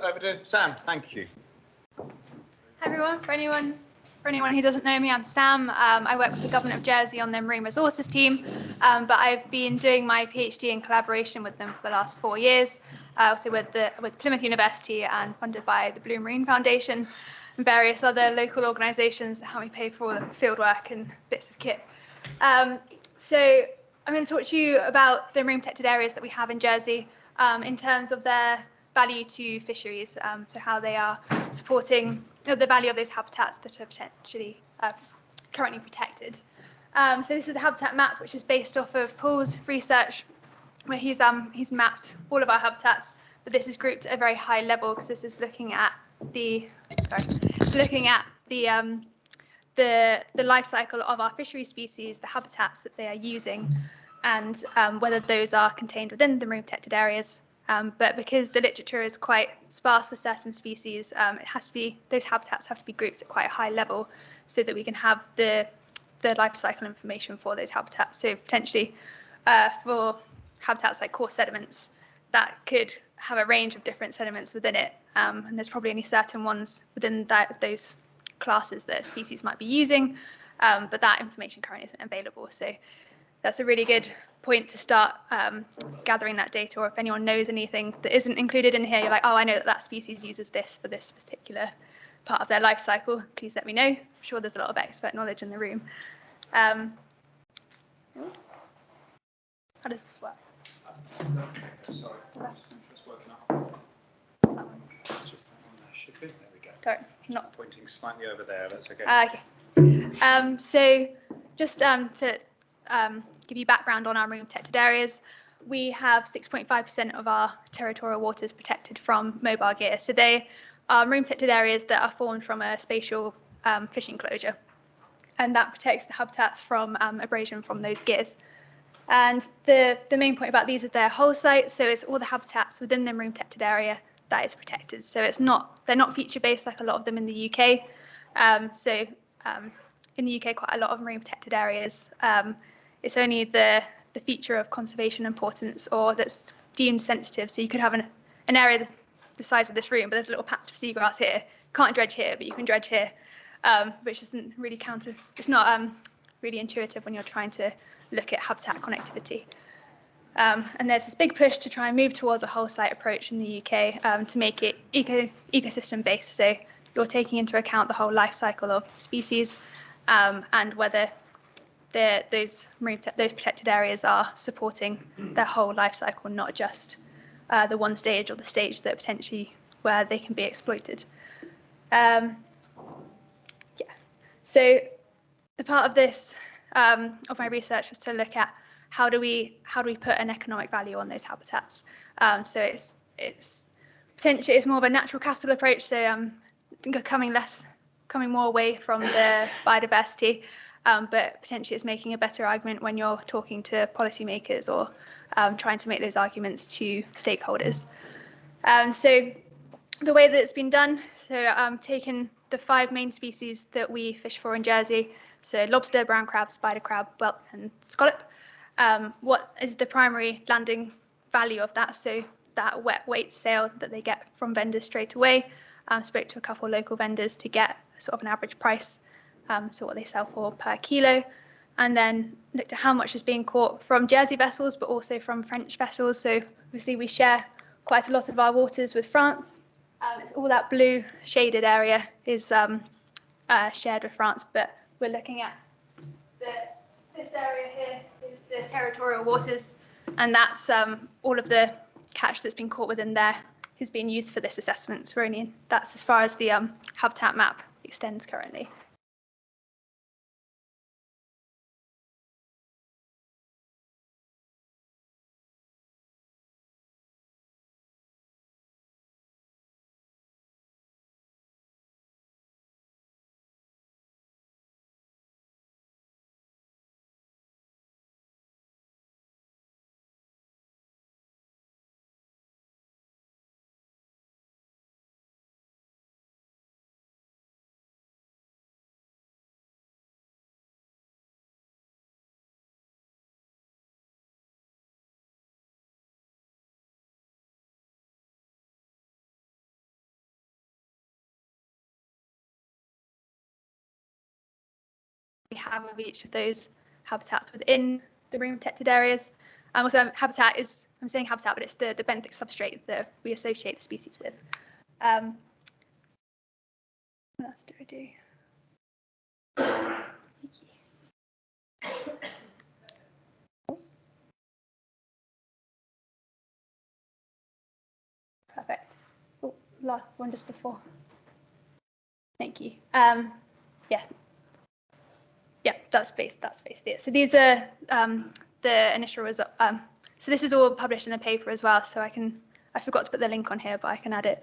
over to Sam. Thank you. Hi everyone. For anyone who doesn't know me, I'm Sam. I work with the Government of Jersey on their marine resources team, but I've been doing my PhD in collaboration with them for the last 4 years, also with Plymouth University and funded by the Blue Marine Foundation and various other local organisations that help me pay for all the fieldwork and bits of kit. So I'm going to talk to you about the marine protected areas that we have in Jersey in terms of their value to fisheries, so how they are supporting the value of those habitats that are potentially currently protected. So this is a habitat map which is based off of Paul's research, where he's mapped all of our habitats, but this is grouped at a very high level because this is looking at the life cycle of our fishery species, the habitats that they are using, and whether those are contained within the marine protected areas. But because the literature is quite sparse for certain species, those habitats have to be grouped at quite a high level so that we can have the life cycle information for those habitats. So potentially for habitats like coarse sediments, that could have a range of different sediments within it. And there's probably only certain ones within those classes that a species might be using, but that information currently isn't available. So that's a really good point to start gathering that data, or if anyone knows anything that isn't included in here, you're like, oh, I know that species uses this for this particular part of their life cycle, please let me know. I'm sure there's a lot of expert knowledge in the room. How does this work? Sorry, just working out. Just that one there should be. There we go. Sorry, not pointing slightly over there. That's okay. Okay. So just to give you background on our marine protected areas, we have 6.5% of our territorial waters protected from mobile gear. So they are marine protected areas that are formed from a spatial fishing closure, and that protects the habitats from abrasion from those gears. And the main point about these is they're whole site, so it's all the habitats within the marine protected area that is protected. So they're not feature based like a lot of them in the UK. In the UK, quite a lot of marine protected areas, it's only the feature of conservation importance or that's deemed sensitive. So you could have an area the size of this room, but there's a little patch of seagrass here. Can't dredge here, but you can dredge here, which isn't really it's not really intuitive when you're trying to look at habitat connectivity. And there's this big push to try and move towards a whole site approach in the UK to make it ecosystem based. So you're taking into account the whole life cycle of species and whether those protected areas are supporting their whole life cycle, not just the one stage or the stage that potentially where they can be exploited. So the part of this of my research was to look at how do we put an economic value on those habitats. So it's potentially it's more of a natural capital approach. So coming more away from the biodiversity, but potentially it's making a better argument when you're talking to policymakers or trying to make those arguments to stakeholders. So the way that it's been done, so I'm taking the 5 main species that we fish for in Jersey, so lobster, brown crab, spider crab, whelk, and scallop. What is the primary landing value of that? So that wet weight sale that they get from vendors straight away. Spoke to a couple of local vendors to get sort of an average price, so what they sell for per kilo, and then looked at how much is being caught from Jersey vessels, but also from French vessels. So obviously we share quite a lot of our waters with France. It's all that blue shaded area is shared with France, but we're looking at this area here is the territorial waters, and that's all of the catch that's been caught within there is being used for this assessment. So that's as far as the habitat map extends currently. have of each of those habitats within the marine protected areas. Also, habitat is, I'm saying habitat, but it's the benthic substrate that we associate the species with. What else do I do? Perfect. Oh, last one just before. Thank you. Yeah. Yeah, that's basically it. So these are the initial results. So this is all published in a paper as well. So I forgot to put the link on here, but I can add it.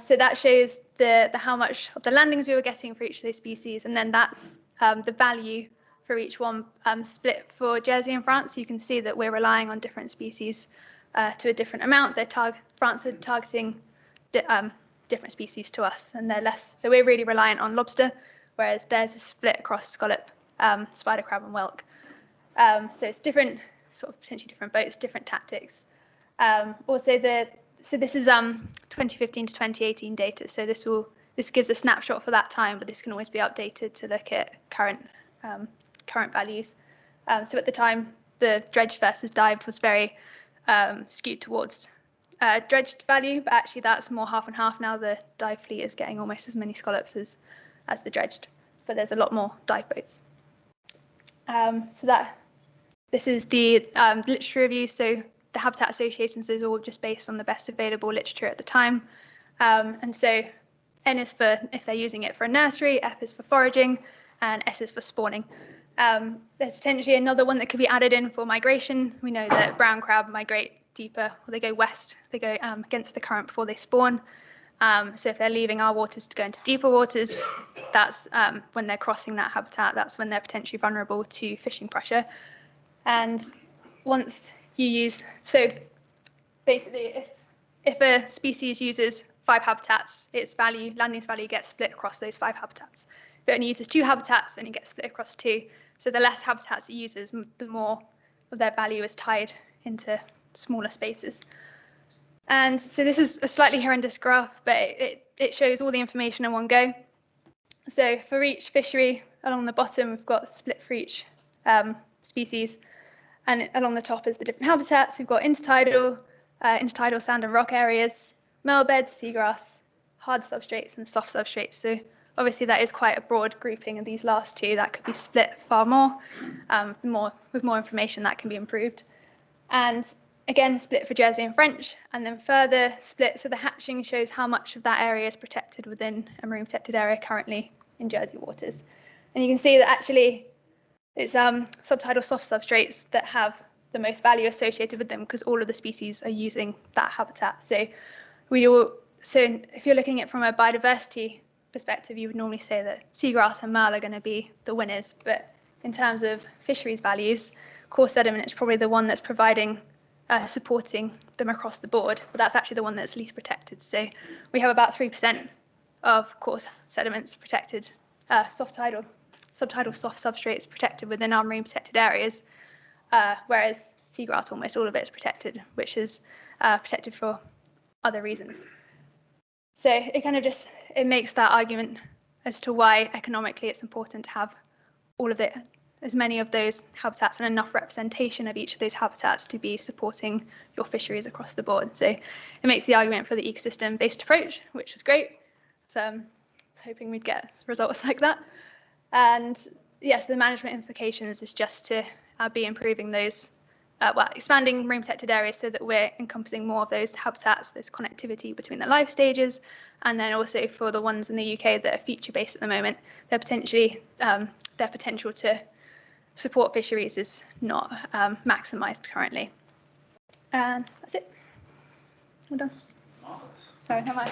So that shows the how much of the landings we were getting for each of those species, and then that's the value for each one split for Jersey and France. So you can see that we're relying on different species to a different amount. France are targeting different species to us, and they're less. So we're really reliant on lobster, whereas theirs is split across scallop, spider crab, and whelk. So it's different, sort of potentially different boats, different tactics. Also, so this is 2015 to 2018 data. So this gives a snapshot for that time, but this can always be updated to look at current values. So at the time, the dredged versus dived was very skewed towards dredged value, but actually that's more half and half now. The dive fleet is getting almost as many scallops as the dredged, but there's a lot more dive boats. So this is the literature review. So the habitat associations is all just based on the best available literature at the time. And so N is for if they're using it for a nursery, F is for foraging, and S is for spawning. There's potentially another one that could be added in for migration. We know that brown crab migrate deeper, or they go west, they go against the current before they spawn. So if they're leaving our waters to go into deeper waters, that's when they're crossing that habitat, that's when they're potentially vulnerable to fishing pressure. And once you use, so basically if a species uses 5 habitats, its value, landings value gets split across those 5 habitats. If it only uses 2 habitats, and it gets split across 2. So the less habitats it uses, the more of their value is tied into smaller spaces. And so this is a slightly horrendous graph, but it shows all the information in one go. So for each fishery, along the bottom, we've got split for each species. And along the top is the different habitats. We've got intertidal sand and rock areas, meal beds, seagrass, hard substrates, and soft substrates. So obviously that is quite a broad grouping, and these last two, that could be split far more. With more information, that can be improved. And again, split for Jersey and French, and then further split. So the hatching shows how much of that area is protected within a marine protected area currently in Jersey waters. And you can see that actually it's subtidal soft substrates that have the most value associated with them, because all of the species are using that habitat. So if you're looking at it from a biodiversity perspective, you would normally say that seagrass and marl are going to be the winners. But in terms of fisheries values, coarse sediment is probably the one that's supporting them across the board, but that's actually the one that's least protected. So we have about 3% of coarse sediments protected, subtidal soft substrates protected within our marine protected areas, whereas seagrass, almost all of it is protected, which is protected for other reasons. So it makes that argument as to why economically it's important to have as many of those habitats and enough representation of each of those habitats to be supporting your fisheries across the board. So it makes the argument for the ecosystem-based approach, which is great. So I was hoping we'd get results like that. And yes, the management implications is just to be improving those, expanding marine protected areas so that we're encompassing more of those habitats, there's connectivity between the life stages, and then also for the ones in the UK that are feature-based at the moment, their potential to support fisheries is not maximised currently. And that's it. Well done. Sorry, how much?